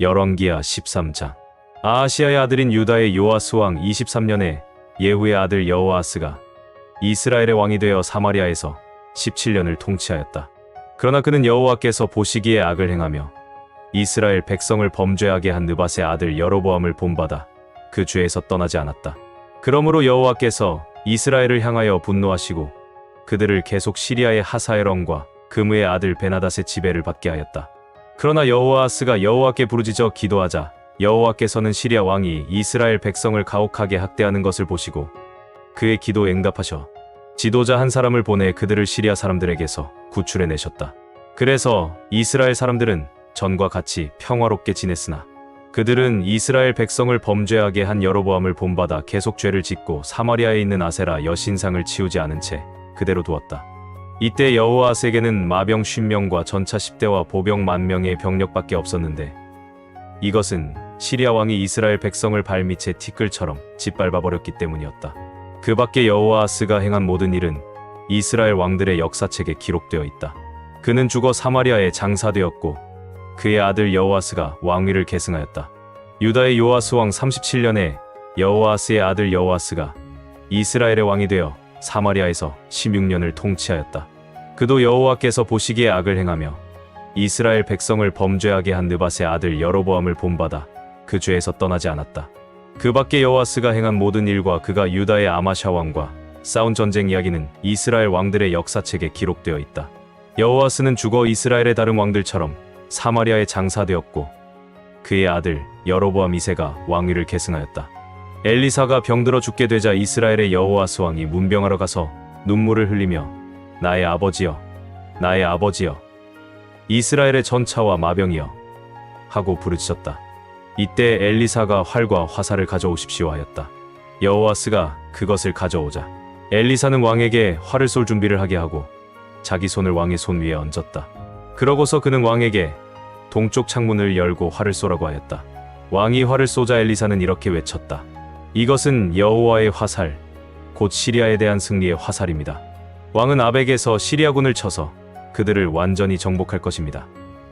열왕기하 13장. 아하시아의 아들인 유다의 요아스 왕 23년에 예후의 아들 여호아스가 이스라엘의 왕이 되어 사마리아에서 17년을 통치하였다. 그러나 그는 여호와께서 보시기에 악을 행하며 이스라엘 백성을 범죄하게 한 느밧의 아들 여로보암을 본받아 그 죄에서 떠나지 않았다. 그러므로 여호와께서 이스라엘을 향하여 분노하시고 그들을 계속 시리아의 하사엘왕과 그므의 아들 베나닷의 지배를 받게 하였다. 그러나 여호아스가 여호와께 부르짖어 기도하자 여호와께서는 시리아 왕이 이스라엘 백성을 가혹하게 학대하는 것을 보시고 그의 기도에 응답하셔 지도자 한 사람을 보내 그들을 시리아 사람들에게서 구출해 내셨다. 그래서 이스라엘 사람들은 전과 같이 평화롭게 지냈으나 그들은 이스라엘 백성을 범죄하게 한 여로보암을 본받아 계속 죄를 짓고 사마리아에 있는 아세라 여신상을 치우지 않은 채 그대로 두었다. 이때 여호아스에게는 마병 50명과 전차 10대와 보병 10,000명의 병력밖에 없었는데 이것은 시리아 왕이 이스라엘 백성을 발밑에 티끌처럼 짓밟아버렸기 때문이었다. 그 밖에 여호아스가 행한 모든 일은 이스라엘 왕들의 역사책에 기록되어 있다. 그는 죽어 사마리아에 장사되었고 그의 아들 여호아스가 왕위를 계승하였다. 유다의 요아스 왕 37년에 여호아스의 아들 여호아스가 이스라엘의 왕이 되어 사마리아에서 16년을 통치하였다. 그도 여호와께서 보시기에 악을 행하며 이스라엘 백성을 범죄하게 한 느밧의 아들 여로보암을 본받아 그 죄에서 떠나지 않았다. 그 밖에 여호아스가 행한 모든 일과 그가 유다의 아마샤 왕과 싸운 전쟁 이야기는 이스라엘 왕들의 역사책에 기록되어 있다. 여호아스는 죽어 이스라엘의 다른 왕들처럼 사마리아에 장사되었고 그의 아들 여로보암 2세가 왕위를 계승하였다. 엘리사가 병들어 죽게 되자 이스라엘의 여호아스 왕이 문병하러 가서 눈물을 흘리며 나의 아버지여, 나의 아버지여, 이스라엘의 전차와 마병이여 하고 부르짖었다. 이때 엘리사가 활과 화살을 가져오십시오 하였다. 여호아스가 그것을 가져오자 엘리사는 왕에게 활을 쏠 준비를 하게 하고 자기 손을 왕의 손 위에 얹었다. 그러고서 그는 왕에게 동쪽 창문을 열고 활을 쏘라고 하였다. 왕이 활을 쏘자 엘리사는 이렇게 외쳤다. 이것은 여호와의 화살, 곧 시리아에 대한 승리의 화살입니다. 왕은 아벡에서 시리아군을 쳐서 그들을 완전히 정복할 것입니다.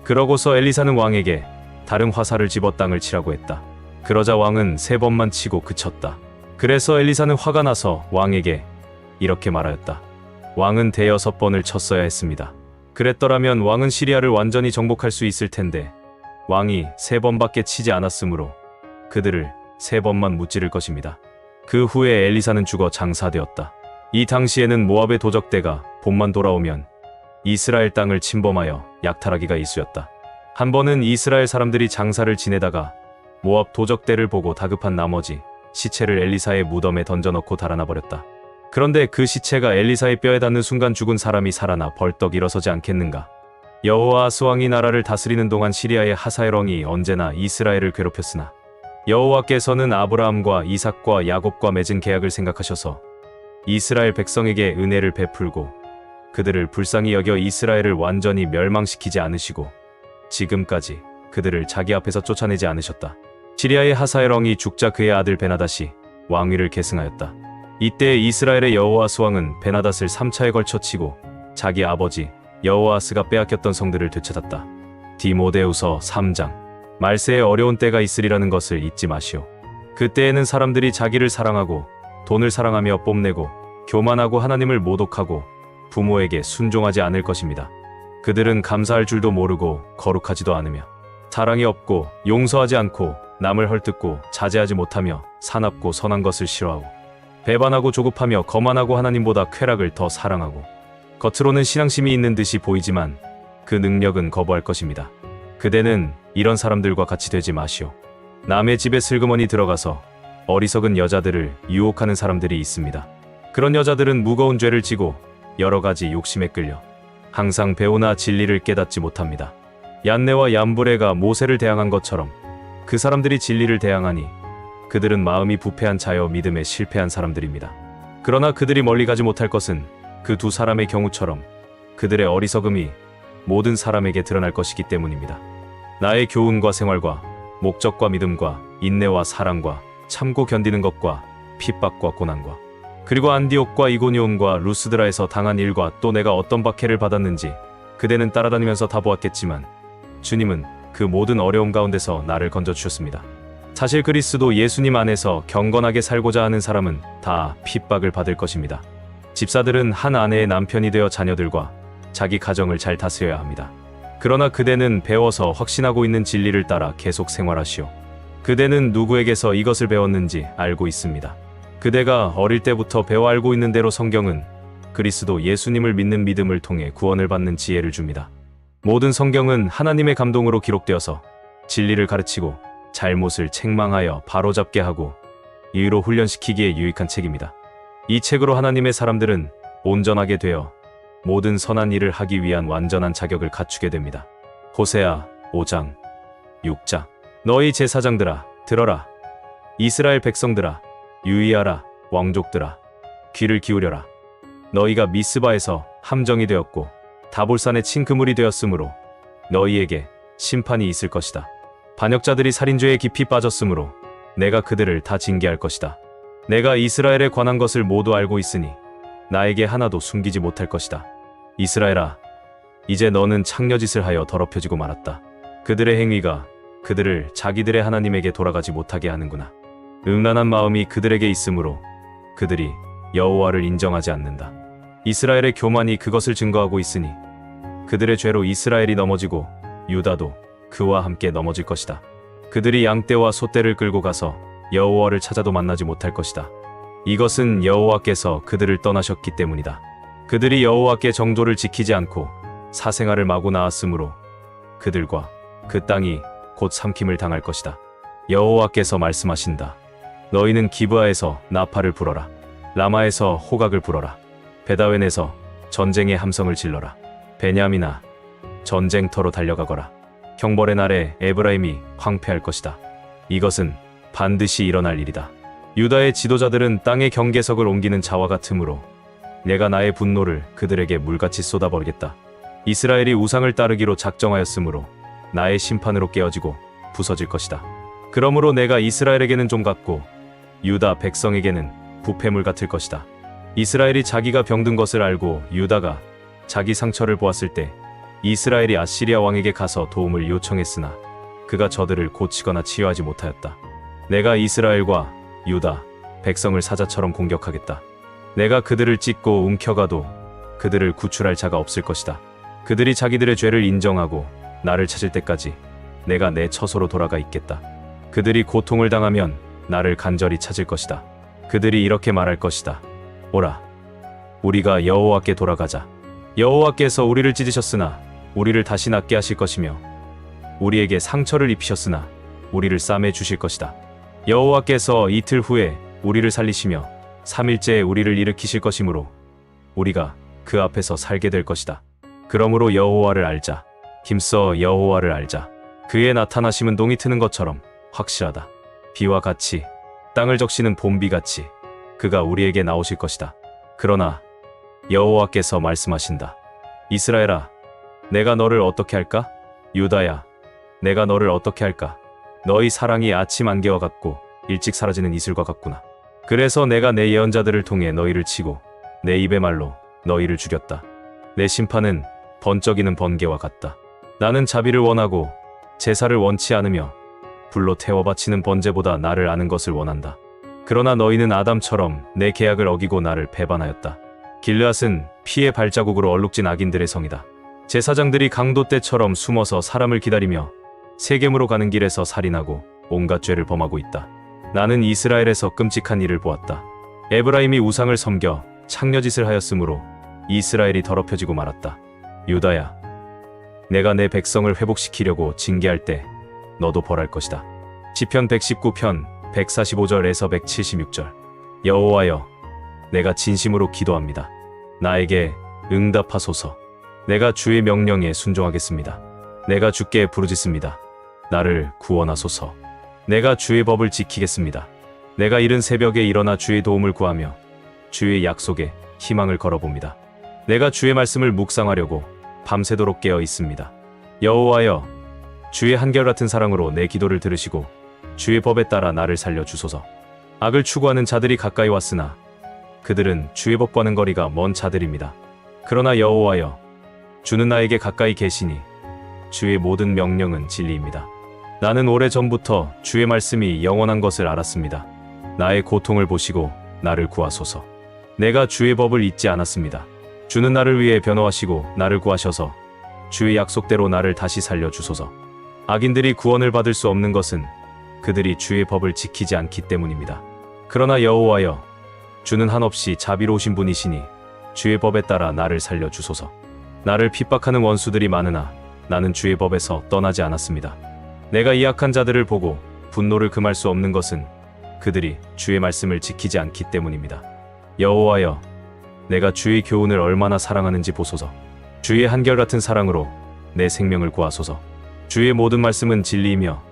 그러고서 엘리사는 왕에게 다른 화살을 집어 땅을 치라고 했다. 그러자 왕은 3번만 치고 그쳤다. 그래서 엘리사는 화가 나서 왕에게 이렇게 말하였다. 왕은 6번을 쳤어야 했습니다. 그랬더라면 왕은 시리아를 완전히 정복할 수 있을 텐데 왕이 3번밖에 치지 않았으므로 그들을 3번만 무찌를 것입니다. 그 후에 엘리사는 죽어 장사되었다. 이 당시에는 모압의 도적대가 봄만 돌아오면 이스라엘 땅을 침범하여 약탈하기가 일쑤였다. 한 번은 이스라엘 사람들이 장사를 지내다가 모압 도적대를 보고 다급한 나머지 시체를 엘리사의 무덤에 던져넣고 달아나 버렸다. 그런데 그 시체가 엘리사의 뼈에 닿는 순간 죽은 사람이 살아나 벌떡 일어서지 않겠는가? 여호아스 왕이 나라를 다스리는 동안 시리아의 하사엘 왕이 언제나 이스라엘을 괴롭혔으나 여호와께서는 아브라함과 이삭과 야곱과 맺은 계약을 생각하셔서 이스라엘 백성에게 은혜를 베풀고 그들을 불쌍히 여겨 이스라엘을 완전히 멸망시키지 않으시고 지금까지 그들을 자기 앞에서 쫓아내지 않으셨다. 시리아의 하사엘 왕이 죽자 그의 아들 베나닷이 왕위를 계승하였다. 이때 이스라엘의 여호아스 왕은 베나닷을 3차에 걸쳐 치고 자기 아버지 여호아스가 빼앗겼던 성들을 되찾았다. 디모데후서 3장. 말세에 어려운 때가 있으리라는 것을 잊지 마시오. 그때에는 사람들이 자기를 사랑하고 돈을 사랑하며 뽐내고 교만하고 하나님을 모독하고 부모에게 순종하지 않을 것입니다. 그들은 감사할 줄도 모르고 거룩하지도 않으며 사랑이 없고 용서하지 않고 남을 헐뜯고 자제하지 못하며 사납고 선한 것을 싫어하고 배반하고 조급하며 거만하고 하나님보다 쾌락을 더 사랑하고 겉으로는 신앙심이 있는 듯이 보이지만 그 능력은 거부할 것입니다. 그대는 이런 사람들과 같이 되지 마시오. 남의 집에 슬그머니 들어가서 어리석은 여자들을 유혹하는 사람들이 있습니다. 그런 여자들은 무거운 죄를 지고 여러 가지 욕심에 끌려 항상 배우나 진리를 깨닫지 못합니다. 얀네와 얀브레가 모세를 대항한 것처럼 그 사람들이 진리를 대항하니 그들은 마음이 부패한 자여 믿음에 실패한 사람들입니다. 그러나 그들이 멀리 가지 못할 것은 그 두 사람의 경우처럼 그들의 어리석음이 모든 사람에게 드러날 것이기 때문입니다. 나의 교훈과 생활과 목적과 믿음과 인내와 사랑과 참고 견디는 것과 핍박과 고난과 그리고 안디옥과 이고니온과 루스드라에서 당한 일과 또 내가 어떤 박해를 받았는지 그대는 따라다니면서 다 보았겠지만 주님은 그 모든 어려움 가운데서 나를 건져주셨습니다. 사실 그리스도 예수님 안에서 경건하게 살고자 하는 사람은 다 핍박을 받을 것입니다. 집사들은 한 아내의 남편이 되어 자녀들과 자기 가정을 잘 다스려야 합니다. 그러나 그대는 배워서 확신하고 있는 진리를 따라 계속 생활하시오. 그대는 누구에게서 이것을 배웠는지 알고 있습니다. 그대가 어릴 때부터 배워 알고 있는 대로 성경은 그리스도 예수님을 믿는 믿음을 통해 구원을 받는 지혜를 줍니다. 모든 성경은 하나님의 감동으로 기록되어서 진리를 가르치고 잘못을 책망하여 바로잡게 하고 의로 훈련시키기에 유익한 책입니다. 이 책으로 하나님의 사람들은 온전하게 되어 모든 선한 일을 하기 위한 완전한 자격을 갖추게 됩니다. 호세아 5장 6장 너희 제사장들아 들어라. 이스라엘 백성들아 유의하라. 왕족들아 귀를 기울여라. 너희가 미스바에서 함정이 되었고 다볼산에 친 그물이 되었으므로 너희에게 심판이 있을 것이다. 반역자들이 살인죄에 깊이 빠졌으므로 내가 그들을 다 징계할 것이다. 내가 이스라엘에 관한 것을 모두 알고 있으니 나에게 하나도 숨기지 못할 것이다. 이스라엘아, 이제 너는 창녀짓을 하여 더럽혀지고 말았다. 그들의 행위가 그들을 자기들의 하나님에게 돌아가지 못하게 하는구나. 음란한 마음이 그들에게 있으므로 그들이 여호와를 인정하지 않는다. 이스라엘의 교만이 그것을 증거하고 있으니 그들의 죄로 이스라엘이 넘어지고 유다도 그와 함께 넘어질 것이다. 그들이 양떼와 소떼를 끌고 가서 여호와를 찾아도 만나지 못할 것이다. 이것은 여호와께서 그들을 떠나셨기 때문이다. 그들이 여호와께 정조를 지키지 않고 사생활을 마구 낳았으므로 그들과 그 땅이 곧 삼킴을 당할 것이다. 여호와께서 말씀하신다. 너희는 기브아에서 나팔을 불어라. 라마에서 호각을 불어라. 베다웬에서 전쟁의 함성을 질러라. 베냐민아, 전쟁터로 달려가거라. 형벌의 날에 에브라임이 황폐할 것이다. 이것은 반드시 일어날 일이다. 유다의 지도자들은 땅의 경계석을 옮기는 자와 같으므로 내가 나의 분노를 그들에게 물같이 쏟아버리겠다. 이스라엘이 우상을 따르기로 작정하였으므로 나의 심판으로 깨어지고 부서질 것이다. 그러므로 내가 이스라엘에게는 좀 같고 유다 백성에게는 부패물 같을 것이다. 이스라엘이 자기가 병든 것을 알고 유다가 자기 상처를 보았을 때 이스라엘이 아시리아 왕에게 가서 도움을 요청했으나 그가 저들을 고치거나 치유하지 못하였다. 내가 이스라엘과 유다 백성을 사자처럼 공격하겠다. 내가 그들을 찢고 움켜가도 그들을 구출할 자가 없을 것이다. 그들이 자기들의 죄를 인정하고 나를 찾을 때까지 내가 내 처소로 돌아가 있겠다. 그들이 고통을 당하면 나를 간절히 찾을 것이다. 그들이 이렇게 말할 것이다. 오라, 우리가 여호와께 돌아가자. 여호와께서 우리를 찢으셨으나 우리를 다시 낫게 하실 것이며 우리에게 상처를 입히셨으나 우리를 싸매 주실 것이다. 여호와께서 이틀 후에 우리를 살리시며 3일째에 우리를 일으키실 것이므로 우리가 그 앞에서 살게 될 것이다. 그러므로 여호와를 알자. 힘써 여호와를 알자. 그의 나타나심은 동이 트는 것처럼 확실하다. 비와 같이 땅을 적시는 봄비같이 그가 우리에게 나오실 것이다. 그러나 여호와께서 말씀하신다. 이스라엘아, 내가 너를 어떻게 할까? 유다야, 내가 너를 어떻게 할까? 너희 사랑이 아침 안개와 같고 일찍 사라지는 이슬과 같구나. 그래서 내가 내 예언자들을 통해 너희를 치고 내 입의 말로 너희를 죽였다. 내 심판은 번쩍이는 번개와 같다. 나는 자비를 원하고 제사를 원치 않으며 불로 태워 바치는 번제보다 나를 아는 것을 원한다. 그러나 너희는 아담처럼 내 계약을 어기고 나를 배반하였다. 길르앗은 피의 발자국으로 얼룩진 악인들의 성이다. 제사장들이 강도 때처럼 숨어서 사람을 기다리며 세겜으로 가는 길에서 살인하고 온갖 죄를 범하고 있다. 나는 이스라엘에서 끔찍한 일을 보았다. 에브라임이 우상을 섬겨 창녀짓을 하였으므로 이스라엘이 더럽혀지고 말았다. 유다야, 내가 내 백성을 회복시키려고 징계할 때 너도 벌할 것이다. 시편 119편 145절에서 176절. 여호와여, 내가 진심으로 기도합니다. 나에게 응답하소서. 내가 주의 명령에 순종하겠습니다. 내가 주께 부르짖습니다. 나를 구원하소서. 내가 주의 법을 지키겠습니다. 내가 이른 새벽에 일어나 주의 도움을 구하며 주의 약속에 희망을 걸어봅니다. 내가 주의 말씀을 묵상하려고 밤새도록 깨어 있습니다. 여호와여, 주의 한결같은 사랑으로 내 기도를 들으시고 주의 법에 따라 나를 살려주소서. 악을 추구하는 자들이 가까이 왔으나 그들은 주의 법과는 거리가 먼 자들입니다. 그러나 여호와여, 주는 나에게 가까이 계시니 주의 모든 명령은 진리입니다. 나는 오래전부터 주의 말씀이 영원한 것을 알았습니다. 나의 고통을 보시고 나를 구하소서. 내가 주의 법을 잊지 않았습니다. 주는 나를 위해 변호하시고 나를 구하셔서 주의 약속대로 나를 다시 살려주소서. 악인들이 구원을 받을 수 없는 것은 그들이 주의 법을 지키지 않기 때문입니다. 그러나 여호와여, 주는 한없이 자비로우신 분이시니 주의 법에 따라 나를 살려주소서. 나를 핍박하는 원수들이 많으나 나는 주의 법에서 떠나지 않았습니다. 내가 이 악한 자들을 보고 분노를 금할 수 없는 것은 그들이 주의 말씀을 지키지 않기 때문입니다. 여호와여, 내가 주의 교훈을 얼마나 사랑하는지 보소서. 주의 한결같은 사랑으로 내 생명을 구하소서. 주의 모든 말씀은 진리이며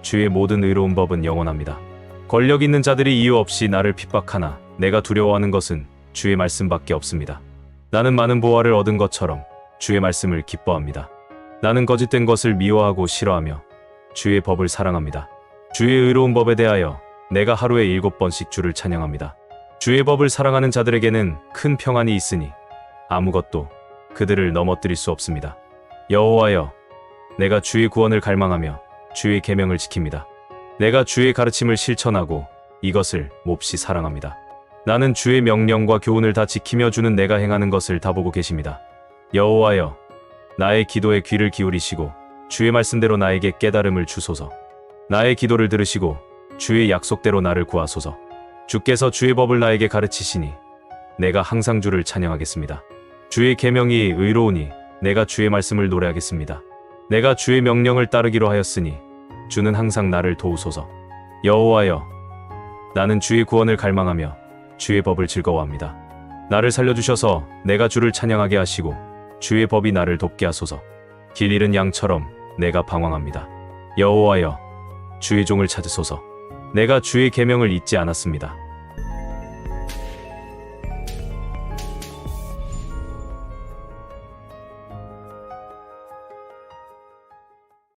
주의 모든 의로운 법은 영원합니다. 권력 있는 자들이 이유 없이 나를 핍박하나 내가 두려워하는 것은 주의 말씀밖에 없습니다. 나는 많은 보화를 얻은 것처럼 주의 말씀을 기뻐합니다. 나는 거짓된 것을 미워하고 싫어하며 주의 법을 사랑합니다. 주의 의로운 법에 대하여 내가 하루에 7번씩 주를 찬양합니다. 주의 법을 사랑하는 자들에게는 큰 평안이 있으니 아무것도 그들을 넘어뜨릴 수 없습니다. 여호와여, 내가 주의 구원을 갈망하며 주의 계명을 지킵니다. 내가 주의 가르침을 실천하고 이것을 몹시 사랑합니다. 나는 주의 명령과 교훈을 다 지키며 주는 내가 행하는 것을 다 보고 계십니다. 여호와여, 나의 기도에 귀를 기울이시고 주의 말씀대로 나에게 깨달음을 주소서. 나의 기도를 들으시고 주의 약속대로 나를 구하소서. 주께서 주의 법을 나에게 가르치시니 내가 항상 주를 찬양하겠습니다. 주의 계명이 의로우니 내가 주의 말씀을 노래하겠습니다. 내가 주의 명령을 따르기로 하였으니 주는 항상 나를 도우소서. 여호와여, 나는 주의 구원을 갈망하며 주의 법을 즐거워합니다. 나를 살려주셔서 내가 주를 찬양하게 하시고 주의 법이 나를 돕게 하소서. 길 잃은 양처럼 내가 방황합니다. 여호와여, 주의 종을 찾으소서. 내가 주의 계명을 잊지 않았습니다.